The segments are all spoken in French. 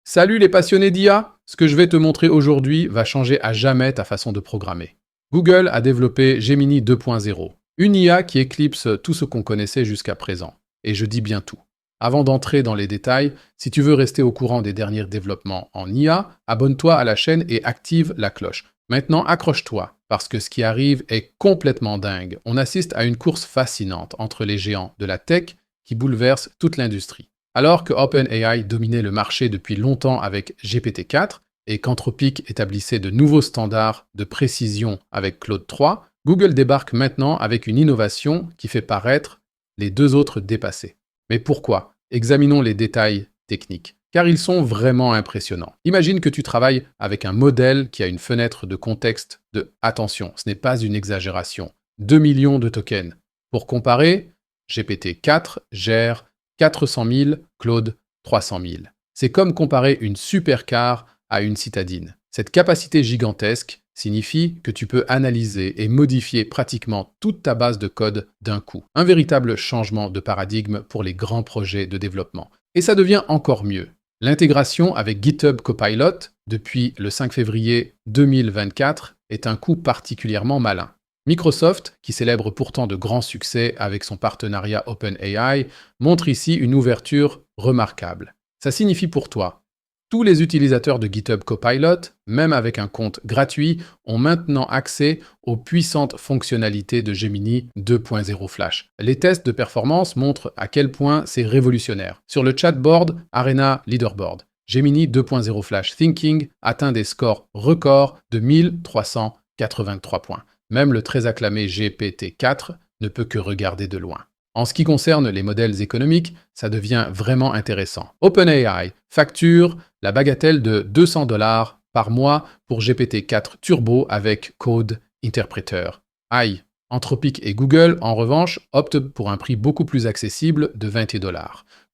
Salut les passionnés d'IA! Ce que je vais te montrer aujourd'hui va changer à jamais ta façon de programmer. Google a développé Gemini 2.0, une IA qui éclipse tout ce qu'on connaissait jusqu'à présent. Et je dis bien tout. Avant d'entrer dans les détails, si tu veux rester au courant des derniers développements en IA, abonne-toi à la chaîne et active la cloche. Maintenant, accroche-toi, parce que ce qui arrive est complètement dingue. On assiste à une course fascinante entre les géants de la tech qui bouleverse toute l'industrie. Alors que OpenAI dominait le marché depuis longtemps avec GPT-4 et qu'Anthropic établissait de nouveaux standards de précision avec Claude 3, Google débarque maintenant avec une innovation qui fait paraître les deux autres dépassés. Mais pourquoi? Examinons les détails techniques, car ils sont vraiment impressionnants. Imagine que tu travailles avec un modèle qui a une fenêtre de contexte de « attention, ce n'est pas une exagération », 2 millions de tokens. Pour comparer, GPT-4 gère 400 000, Claude 300 000. C'est comme comparer une supercar à une citadine. Cette capacité gigantesque signifie que tu peux analyser et modifier pratiquement toute ta base de code d'un coup. Un véritable changement de paradigme pour les grands projets de développement. Et ça devient encore mieux. L'intégration avec GitHub Copilot depuis le 5 février 2024 est un coup particulièrement malin. Microsoft, qui célèbre pourtant de grands succès avec son partenariat OpenAI, montre ici une ouverture remarquable. Ça signifie pour toi, tous les utilisateurs de GitHub Copilot, même avec un compte gratuit, ont maintenant accès aux puissantes fonctionnalités de Gemini 2.0 Flash. Les tests de performance montrent à quel point c'est révolutionnaire. Sur le chatboard Arena Leaderboard, Gemini 2.0 Flash Thinking atteint des scores records de 1383 points. Même le très acclamé GPT-4 ne peut que regarder de loin. En ce qui concerne les modèles économiques, ça devient vraiment intéressant. OpenAI facture la bagatelle de $200 par mois pour GPT-4 Turbo avec Code Interpreter. Aïe! Anthropic et Google, en revanche, optent pour un prix beaucoup plus accessible de $20.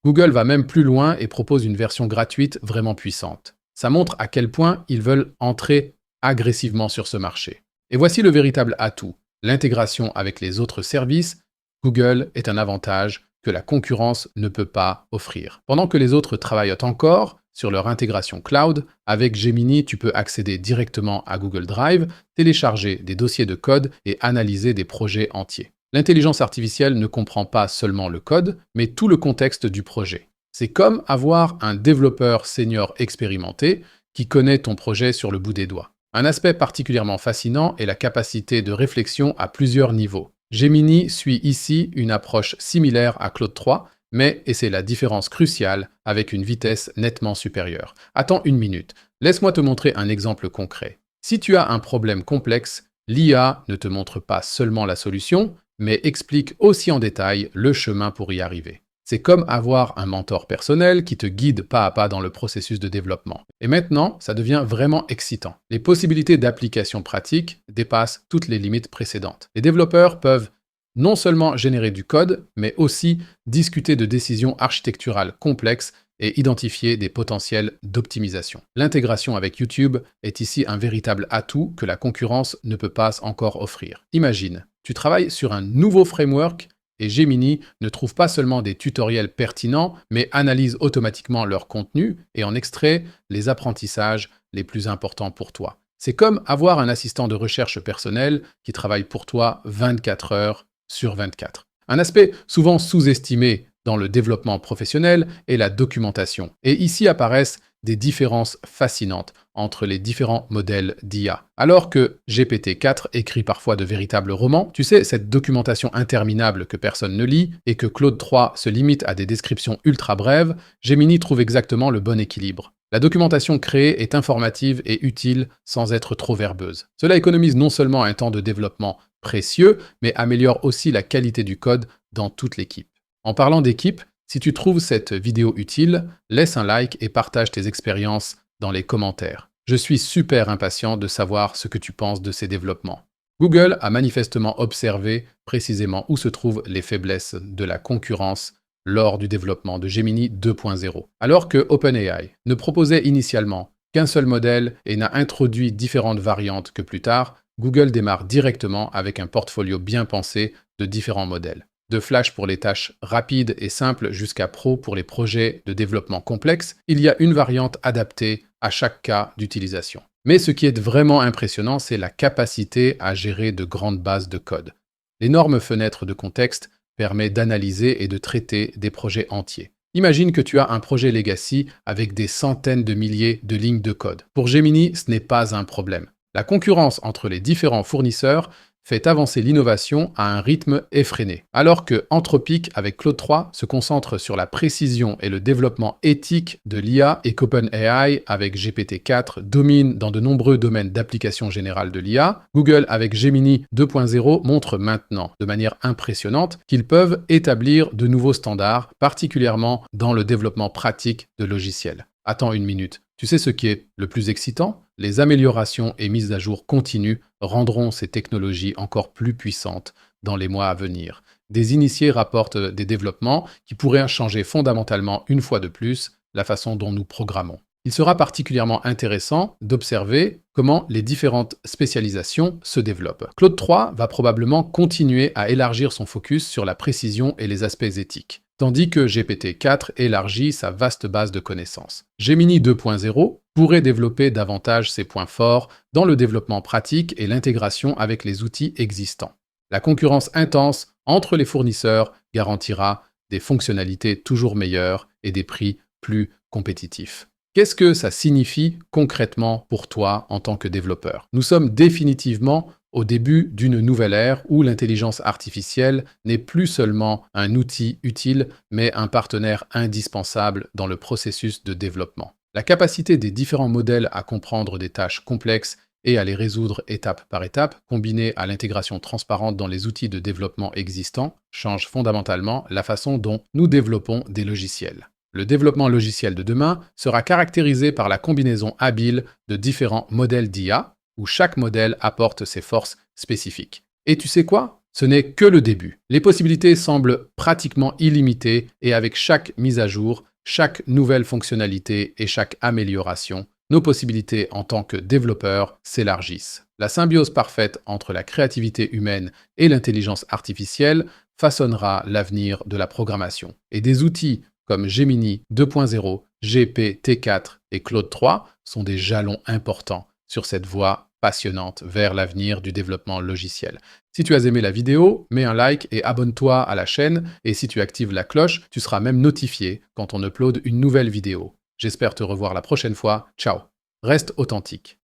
Google va même plus loin et propose une version gratuite vraiment puissante. Ça montre à quel point ils veulent entrer agressivement sur ce marché. Et voici le véritable atout, l'intégration avec les autres services. Google est un avantage que la concurrence ne peut pas offrir. Pendant que les autres travaillent encore sur leur intégration cloud, avec Gemini, tu peux accéder directement à Google Drive, télécharger des dossiers de code et analyser des projets entiers. L'intelligence artificielle ne comprend pas seulement le code, mais tout le contexte du projet. C'est comme avoir un développeur senior expérimenté qui connaît ton projet sur le bout des doigts. Un aspect particulièrement fascinant est la capacité de réflexion à plusieurs niveaux. Gemini suit ici une approche similaire à Claude 3, mais, et c'est la différence cruciale, avec une vitesse nettement supérieure. Attends une minute, laisse-moi te montrer un exemple concret. Si tu as un problème complexe, l'IA ne te montre pas seulement la solution, mais explique aussi en détail le chemin pour y arriver. C'est comme avoir un mentor personnel qui te guide pas à pas dans le processus de développement. Et maintenant, ça devient vraiment excitant. Les possibilités d'application pratique dépassent toutes les limites précédentes. Les développeurs peuvent non seulement générer du code, mais aussi discuter de décisions architecturales complexes et identifier des potentiels d'optimisation. L'intégration avec YouTube est ici un véritable atout que la concurrence ne peut pas encore offrir. Imagine, tu travailles sur un nouveau framework et Gemini ne trouve pas seulement des tutoriels pertinents, mais analyse automatiquement leur contenu et en extrait les apprentissages les plus importants pour toi. C'est comme avoir un assistant de recherche personnel qui travaille pour toi 24 heures sur 24. Un aspect souvent sous-estimé dans le développement professionnel est la documentation. Et ici apparaissent des différences fascinantes entre les différents modèles d'IA. Alors que GPT-4 écrit parfois de véritables romans, tu sais, cette documentation interminable que personne ne lit et que Claude 3 se limite à des descriptions ultra brèves, Gemini trouve exactement le bon équilibre. La documentation créée est informative et utile sans être trop verbeuse. Cela économise non seulement un temps de développement précieux, mais améliore aussi la qualité du code dans toute l'équipe. En parlant d'équipe, si tu trouves cette vidéo utile, laisse un like et partage tes expériences dans les commentaires. Je suis super impatient de savoir ce que tu penses de ces développements. Google a manifestement observé précisément où se trouvent les faiblesses de la concurrence lors du développement de Gemini 2.0. Alors que OpenAI ne proposait initialement qu'un seul modèle et n'a introduit différentes variantes que plus tard, Google démarre directement avec un portfolio bien pensé de différents modèles. De Flash pour les tâches rapides et simples jusqu'à Pro pour les projets de développement complexes, il y a une variante adaptée à chaque cas d'utilisation. Mais ce qui est vraiment impressionnant, c'est la capacité à gérer de grandes bases de code. L'énorme fenêtre de contexte permet d'analyser et de traiter des projets entiers. Imagine que tu as un projet legacy avec des centaines de milliers de lignes de code. Pour Gemini, ce n'est pas un problème. La concurrence entre les différents fournisseurs fait avancer l'innovation à un rythme effréné. Alors que Anthropic avec Claude 3 se concentre sur la précision et le développement éthique de l'IA et qu'OpenAI avec GPT-4 domine dans de nombreux domaines d'application générale de l'IA, Google avec Gemini 2.0 montre maintenant de manière impressionnante qu'ils peuvent établir de nouveaux standards, particulièrement dans le développement pratique de logiciels. Attends une minute. Tu sais ce qui est le plus excitant? Les améliorations et mises à jour continues rendront ces technologies encore plus puissantes dans les mois à venir. Des initiés rapportent des développements qui pourraient changer fondamentalement une fois de plus la façon dont nous programmons. Il sera particulièrement intéressant d'observer comment les différentes spécialisations se développent. Claude 3 va probablement continuer à élargir son focus sur la précision et les aspects éthiques, tandis que GPT-4 élargit sa vaste base de connaissances. Gemini 2.0 pourrait développer davantage ses points forts dans le développement pratique et l'intégration avec les outils existants. La concurrence intense entre les fournisseurs garantira des fonctionnalités toujours meilleures et des prix plus compétitifs. Qu'est-ce que ça signifie concrètement pour toi en tant que développeur? Nous sommes définitivement au début d'une nouvelle ère où l'intelligence artificielle n'est plus seulement un outil utile, mais un partenaire indispensable dans le processus de développement. La capacité des différents modèles à comprendre des tâches complexes et à les résoudre étape par étape, combinée à l'intégration transparente dans les outils de développement existants, change fondamentalement la façon dont nous développons des logiciels. Le développement logiciel de demain sera caractérisé par la combinaison habile de différents modèles d'IA, où chaque modèle apporte ses forces spécifiques. Et tu sais quoi? Ce n'est que le début. Les possibilités semblent pratiquement illimitées et avec chaque mise à jour, chaque nouvelle fonctionnalité et chaque amélioration, nos possibilités en tant que développeurs s'élargissent. La symbiose parfaite entre la créativité humaine et l'intelligence artificielle façonnera l'avenir de la programmation. Et des outils comme Gemini 2.0, GPT-4 et Claude 3 sont des jalons importants sur cette voie passionnante vers l'avenir du développement logiciel. Si tu as aimé la vidéo, mets un like et abonne-toi à la chaîne, et si tu actives la cloche, tu seras même notifié quand on upload une nouvelle vidéo. J'espère te revoir la prochaine fois. Ciao. Reste authentique.